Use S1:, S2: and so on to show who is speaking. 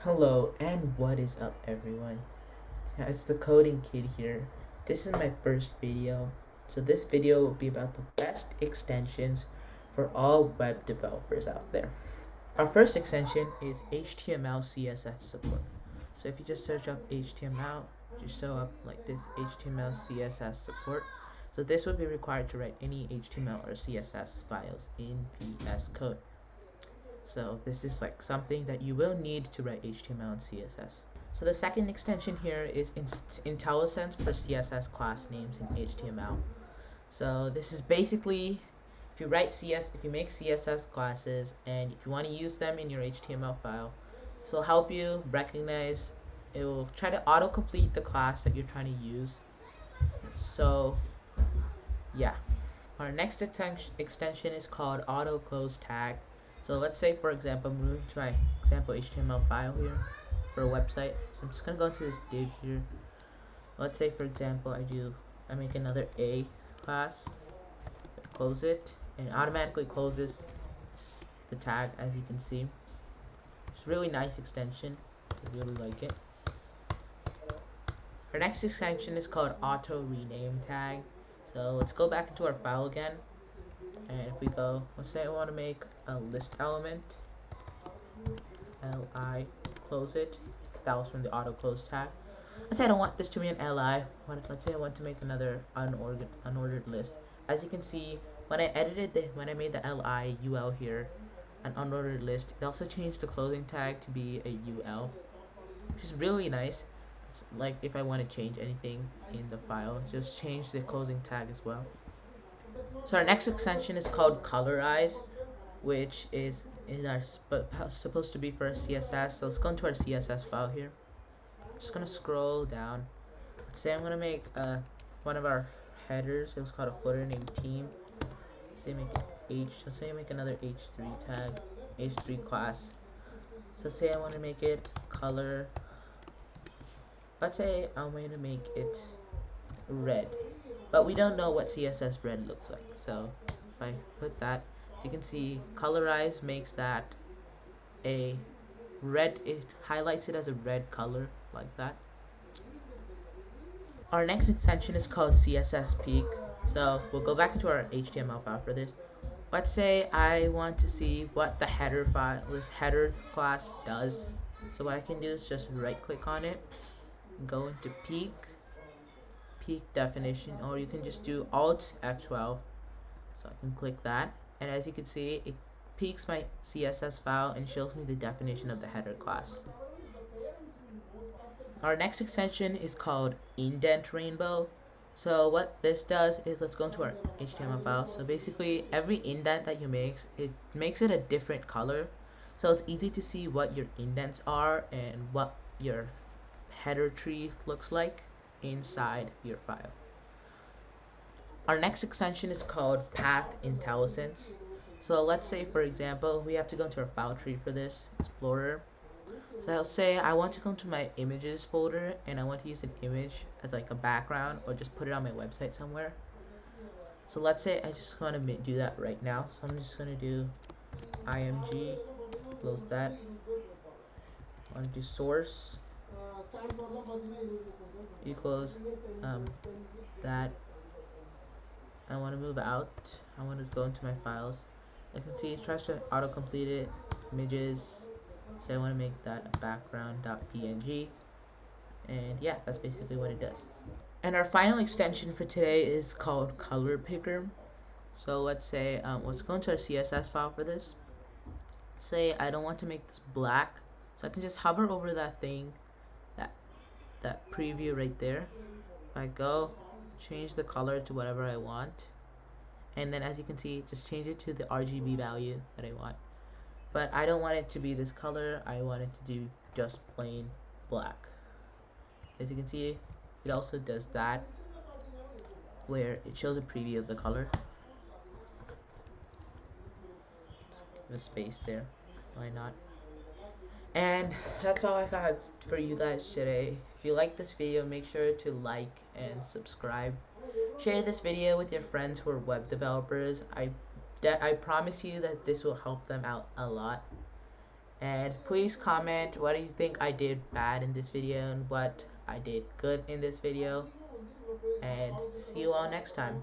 S1: Hello and what is up everyone? It's the coding kid here. This is my first video. So this video will be about the best extensions for all web developers out there. Our first extension is HTML CSS support. So if you just search up HTML, just show up like this HTML CSS support. So this would be required to write any HTML or CSS files in VSCode. So this is like something that you will need to write HTML and CSS. So the second extension here is Intellisense for CSS class names in HTML. So this is basically if you make CSS classes and if you want to use them in your HTML file, this will help you recognize. It will try to autocomplete the class that you're trying to use. So yeah. Our next extension is called auto close tag. So let's say, for example, I'm moving to my example HTML file here for a website. So I'm just gonna go into this div here. Let's say, for example, I make another A class, close it, and it automatically closes the tag, as you can see. It's a really nice extension. I really like it. Our next extension is called auto rename tag. So let's go back into our file again. And if we go, let's say I want to make a list element, li, close it. That was from the auto close tag. Let's say I don't want this to be an li. Let's say I want to make another unordered list. As you can see, when I made the li ul here, an unordered list, it also changed the closing tag to be a ul, which is really nice. It's like if I want to change anything in the file, just change the closing tag as well. So our next extension is called Colorize, which is supposed to be for CSS. So let's go into our CSS file here. I'm just gonna scroll down. Let's say I'm gonna make one of our headers. It was called a footer named team. Let's say make it Let's say I make another h3 tag, h3 class. So let's say I want to make it color. Let's say I'm going to make it red. But we don't know what CSS red looks like. So if I put that, as you can see, Colorize makes that a red. It highlights it as a red color like that. Our next extension is called CSS Peak. So we'll go back into our HTML file for this. Let's say I want to see what the header file, this header class does. So what I can do is just right click on it and go into peak definition, or you can just do Alt F12. So I can click that, and as you can see, it peeks my CSS file and shows me the definition of the header class. Our next extension is called Indent Rainbow. So what this does is, let's go into our HTML file. So basically, every indent that you make, it makes it a different color. So it's easy to see what your indents are and what your header tree looks like inside your file. Our next extension is called Path Intellisense. So let's say, for example, we have to go into our file tree for this Explorer. So I'll say I want to go into my images folder and I want to use an image as like a background, or just put it on my website somewhere. So let's say I just want to do that right now. So I'm just going to do img, close that. I want to do source equals that. I want to move out. I want to go into my files. I can see it tries to autocomplete it. Images. So I want to make that a background.png. And yeah, that's basically what it does. And our final extension for today is called Color Picker. So let's say, let's go into our CSS file for this. Say I don't want to make this black. So I can just hover over that thing, that preview right there. If I go, change the color to whatever I want, and then as you can see, just change it to the RGB value that I want. But I don't want it to be this color. I want it to do just plain black. As you can see, it also does that, where it shows a preview of the color. Let's give a space there. Why not? And that's all I got for you guys today. If you like this video, make sure to like and subscribe. Share this video with your friends who are web developers. I promise you that this will help them out a lot. And please comment what do you think I did bad in this video and what I did good in this video. And see you all next time.